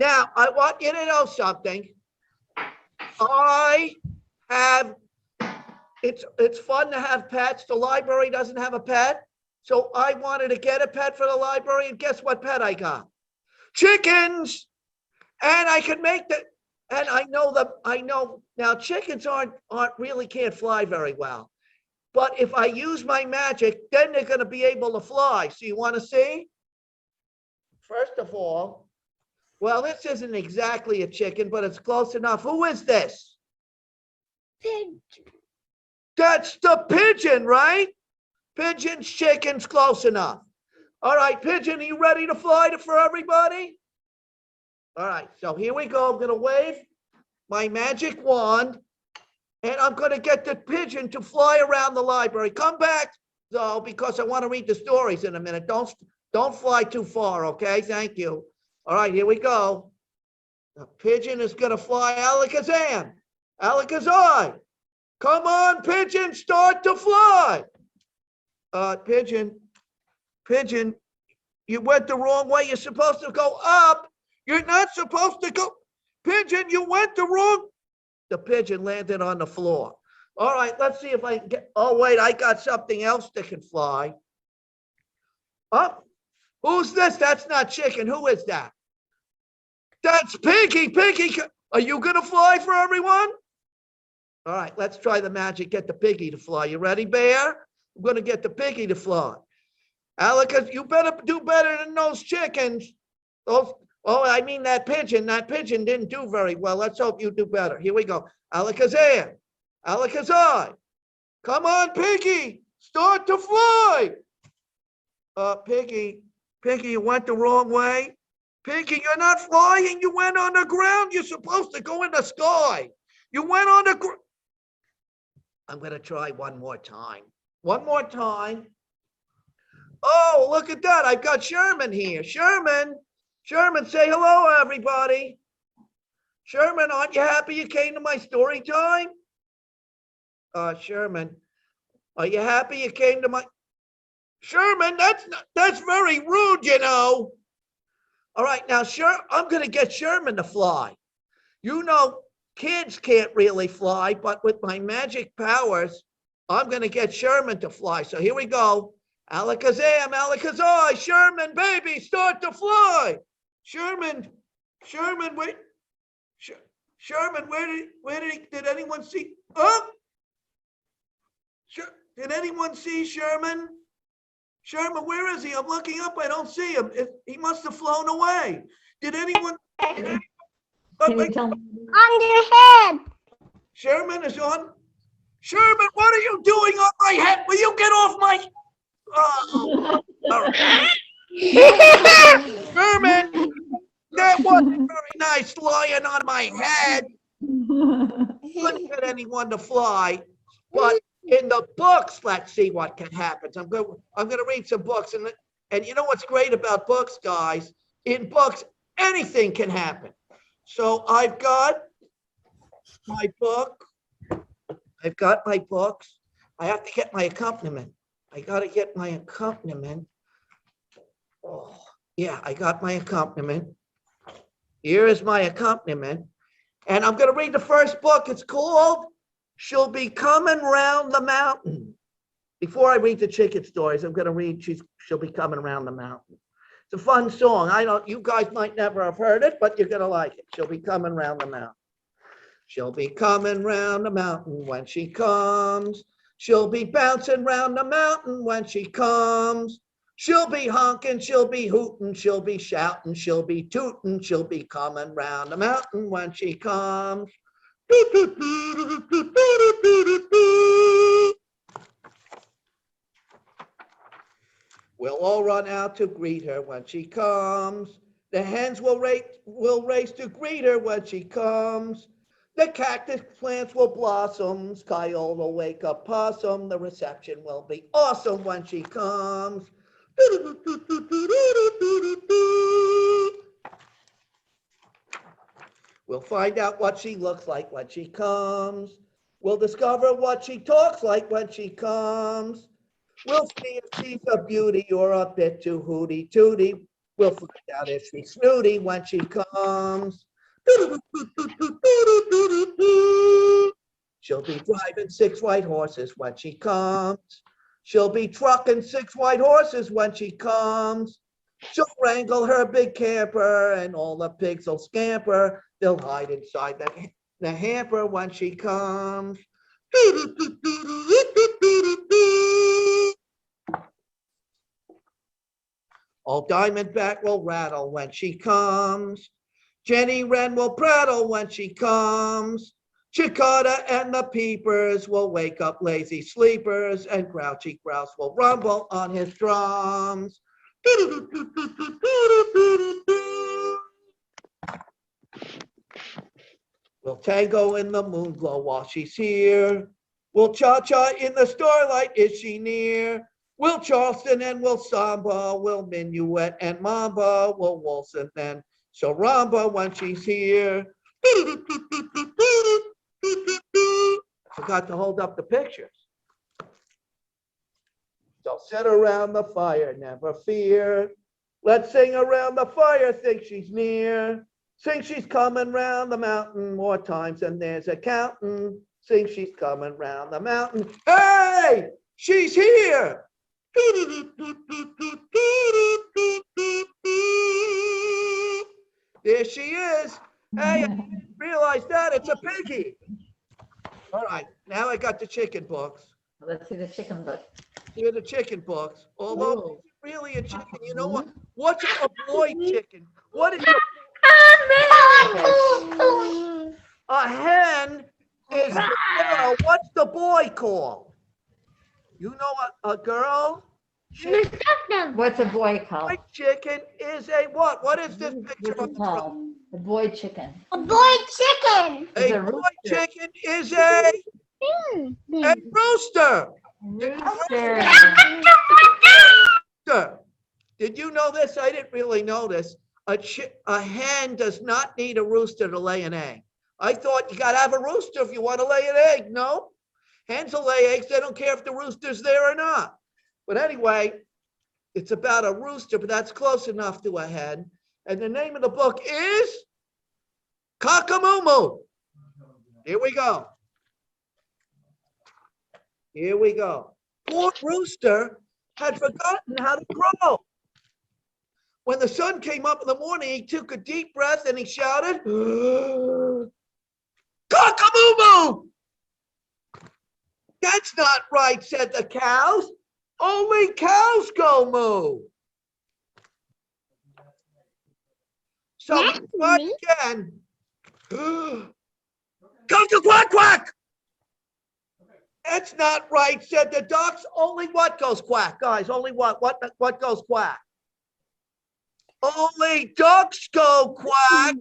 Now, I want you to know something. I have, it's fun to have pets. The library doesn't have a pet. So I wanted to get a pet for the library, and guess what pet I got? Chickens. And I can make the, and I know now chickens aren't really can't fly very well. But if I use my magic, then they're going to be able to fly. So you want to see? First of all, well, this isn't exactly a chicken, but it's close enough. Who is this? Pigeon. That's the pigeon, right? Pigeons, chickens, close enough. All right, pigeon, are you ready to fly for everybody? All right, so here we go. I'm going to wave my magic wand, and I'm going to get the pigeon to fly around the library. Come back, though, because I want to read the stories in a minute. Don't fly too far, okay? Thank you. All right, here we go. The pigeon is going to fly alakazam. Alakazai. Come on, pigeon, start to fly. Pigeon, you went the wrong way. You're supposed to go up. You're not supposed to go. Pigeon, you went the wrong. The pigeon landed on the floor. All right, let's see if I can get, oh, wait, I got something else that can fly. Oh, who's this? That's not chicken. Who is that? That's Piggy. Piggy, are you going to fly for everyone? All right, let's try the magic. Get the piggy to fly. You ready, Bear? I'm going to get the piggy to fly. Alaka, you better do better than those chickens. Those, oh, I mean that pigeon. That pigeon didn't do very well. Let's hope you do better. Here we go. Alakazam. Alakazai. Come on, Piggy. Start to fly. Piggy, you went the wrong way. Piggy, you're not flying. You went on the ground. You're supposed to go in the sky. You went on the ground. I'm going to try one more time. One more time. Oh, look at that. I've got Sherman here. Sherman, say hello, everybody. Sherman, aren't you happy you came to my story time? Sherman, are you happy you came to my... Sherman, that's very rude, you know. All right, now, I'm going to get Sherman to fly. You know, kids can't really fly, but with my magic powers, I'm going to get Sherman to fly. So here we go. Alakazam, Alakazai, Sherman, baby, start to fly. Sherman, wait. Sherman, did anyone see? Oh! Did anyone see Sherman? Sherman, where is he? I'm looking up. I don't see him. He must have flown away. Did anyone? Can you tell me? On your head. Sherman is on. Sherman, what are you doing on my head? Will you get off my... Oh, all right. Sherman, that wasn't very nice lying on my head. Couldn't get anyone to fly, but in the books, let's see what can happen. I'm going to read some books, and you know what's great about books, guys? In books, anything can happen. So I've got my book. I've got my books. I have to get my accompaniment. I got to get my accompaniment. Oh, yeah, I got my accompaniment. Here is my accompaniment. And I'm going to read the first book. It's called She'll Be Coming Round the Mountain. Before I read the chicken stories, I'm going to read She'll Be Coming Round the Mountain. It's a fun song. You guys might never have heard it, but you're going to like it. She'll be coming round the mountain. She'll be coming round the mountain when she comes. She'll be bouncing round the mountain when she comes. She'll be honking, she'll be hooting, she'll be shouting, she'll be tooting, she'll be coming round the mountain when she comes. We'll all run out to greet her when she comes. The hens will race to greet her when she comes. The cactus plants will blossom. Skyole will wake up possum. The reception will be awesome when she comes. We'll find out what she looks like when she comes. We'll discover what she talks like when she comes. We'll see if she's a beauty or a bit too hooty tooty. We'll find out if she's snooty when she comes. She'll be driving 6 white horses when she comes. She'll be trucking 6 white horses when she comes. She'll wrangle her big camper and all the pigs will scamper. They'll hide inside the hamper when she comes. Old Diamondback will rattle when she comes. Jenny Wren will prattle when she comes. Chickada and the peepers will wake up lazy sleepers, and Grouchy Grouse will rumble on his drums. We'll tango in the moonglow while she's here. We'll cha-cha in the starlight, is she near? We'll Charleston and we'll samba, we'll minuet and mamba, we'll waltz and then charamba when she's here. Forgot to hold up the pictures. So sit around the fire, never fear. Let's sing around the fire, think she's near. Sing she's coming round the mountain more times than there's a counting. Sing she's coming round the mountain. Hey, she's here. There she is. Hey, I didn't realize that. It's a piggy. All right, now I got the chicken books. Let's see the chicken book. Here are the chicken books. Although it's really a chicken, you know what? What's a boy chicken? What is a hen? Is the girl. What's the boy called? You know a girl? What's a boy called? Boy chicken is a what? What is this picture on the front? A boy chicken. A boy chicken. A boy chicken is a rooster. Rooster. Did you know this? I didn't really know this. A hen does not need a rooster to lay an egg. I thought you got to have a rooster if you want to lay an egg. No. Hens will lay eggs. They don't care if the rooster's there or not. But anyway, it's about a rooster, but that's close enough to a hen. And the name of the book is Cockamoo. Here we go. Here we go. Poor rooster had forgotten how to crow. When the sun came up in the morning, he took a deep breath and he shouted, Cockamoo! That's not right, said the cows. Only cows go moo. So he tried again. Quack, quack! That's not right, said the ducks. Only what goes quack, guys? Only what? What goes quack? Only ducks go quack.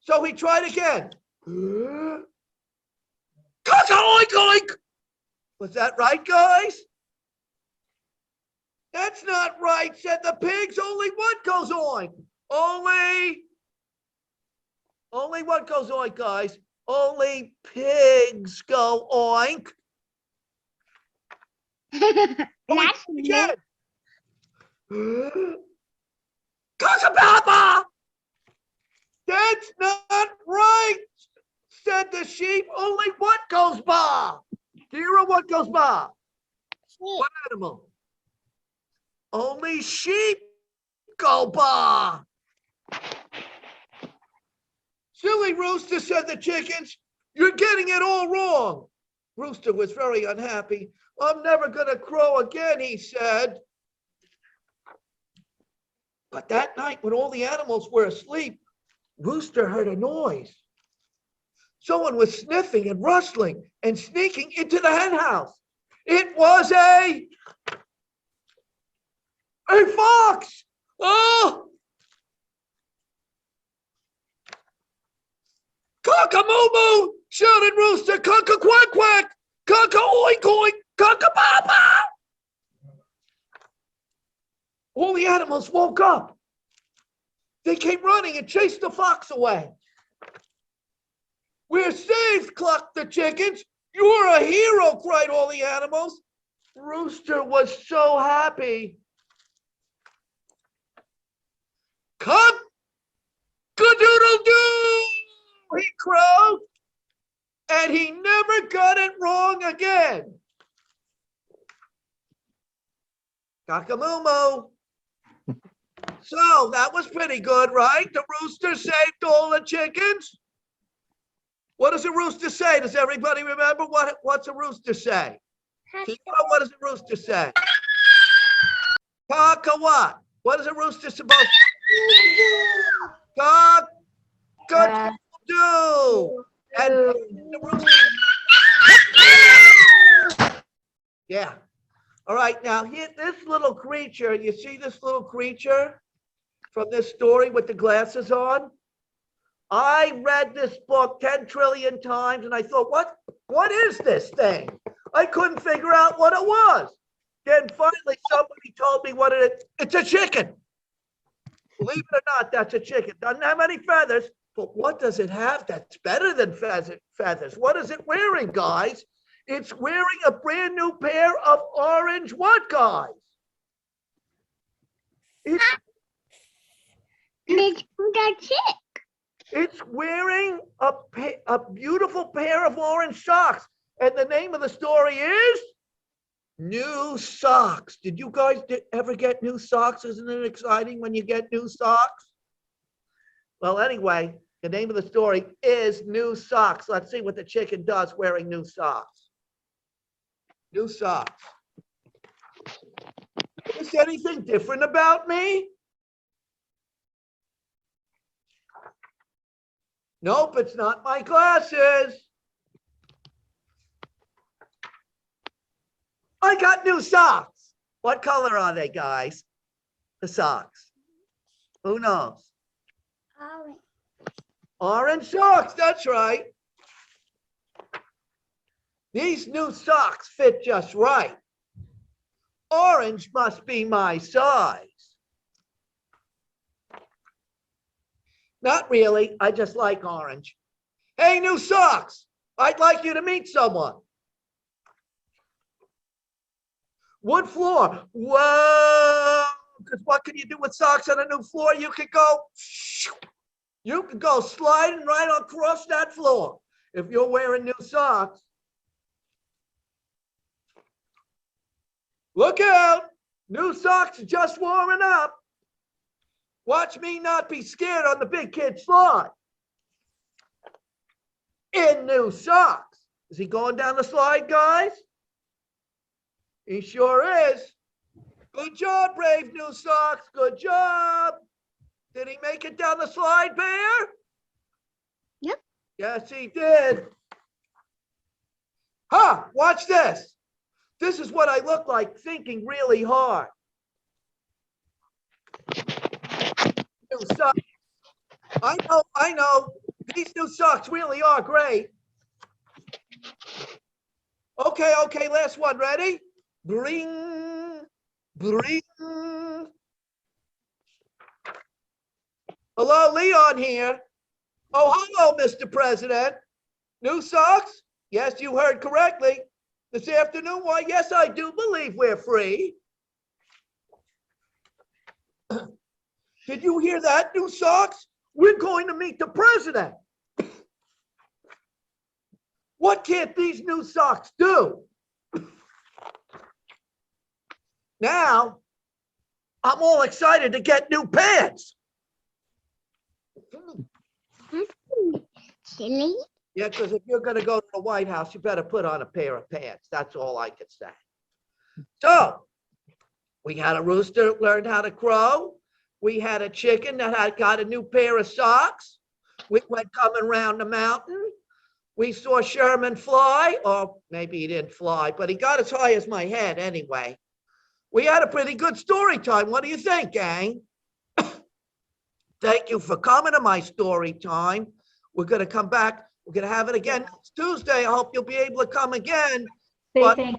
So he tried again. Oink, oink. Was that right, guys? That's not right, said the pigs. Only what goes oink? Only what goes oink, guys? Only pigs go oink. That's Again. Cockababa! That's not right, said the sheep. Only what goes ba? Kira, what goes ba? What animal? Only sheep go ba. Silly Rooster, said the chickens. You're getting it all wrong. Rooster was very unhappy. I'm never going to crow again, he said. But that night, when all the animals were asleep, Rooster heard a noise. Someone was sniffing and rustling and sneaking into the hen house. It was a fox. Oh! Cock-a-moo-moo, shouted Rooster. Cock-a-quack-quack, cock-a-oink-oink, cock-a-ba-ba. All the animals woke up. They came running and chased the fox away. We're saved, clucked the chickens. You're a hero, cried all the animals. Rooster was so happy. Cock-a-doodle-doo, he crowed, and he never got it wrong again. Cock-a-moo-moo. So that was pretty good, right? The rooster saved all the chickens. What does a rooster say? Does everybody remember what's a rooster say? What does a rooster say? Cock a what? What is a rooster supposed to cock a do? And the rooster. Yeah. All right. Now here, this little creature. You see this little creature from this story with the glasses on? I read this book 10 trillion times, and I thought, what is this thing? I couldn't figure out what it was. Then finally, somebody told me what it is. It's a chicken. Believe it or not, that's a chicken. Doesn't have any feathers, but what does it have that's better than feathers? What is it wearing, guys? It's wearing a brand new pair of orange what, guys? It's wearing a beautiful pair of orange socks. And the name of the story is New Socks. Did you guys ever get new socks? Isn't it exciting when you get new socks? Well, anyway, the name of the story is New Socks. Let's see what the chicken does wearing new socks. New socks. Is there anything different about me? Nope, it's not my glasses. I got new socks. What color are they, guys? The socks. Who knows? Orange. Orange socks, that's right. These new socks fit just right. Orange must be my size. Not really, I just like orange. Hey, new socks, I'd like you to meet someone. Wood floor, whoa, because what can you do with socks on a new floor? You can go sliding right across that floor if you're wearing new socks. Look out, new socks just warming up. Watch me not be scared on the big kid slide. In new socks. Is he going down the slide, guys? He sure is. Good job, brave new socks. Good job. Did he make it down the slide, Bear? Yep. Yes, he did. Huh, watch this. This is what I look like thinking really hard. New socks. I know. These new socks really are great. Okay, last one. Ready? Bring. Hello, Leon here. Oh, hello, Mr. President. New socks? Yes, you heard correctly. This afternoon? Why, yes, I do believe we're free. Did you hear that, new socks? We're going to meet the president. What can't these new socks do? Now, I'm all excited to get new pants. Silly. Yeah, because if you're going to go to the White House, you better put on a pair of pants. That's all I could say. So, we had a rooster learn how to crow. We had a chicken that had got a new pair of socks. We went coming around the mountain. We saw Sherman fly, or maybe he didn't fly, but he got as high as my head anyway. We had a pretty good story time. What do you think, gang? Thank you for coming to my story time. We're going to come back. We're going to have it again next Tuesday. I hope you'll be able to come again. Say But thank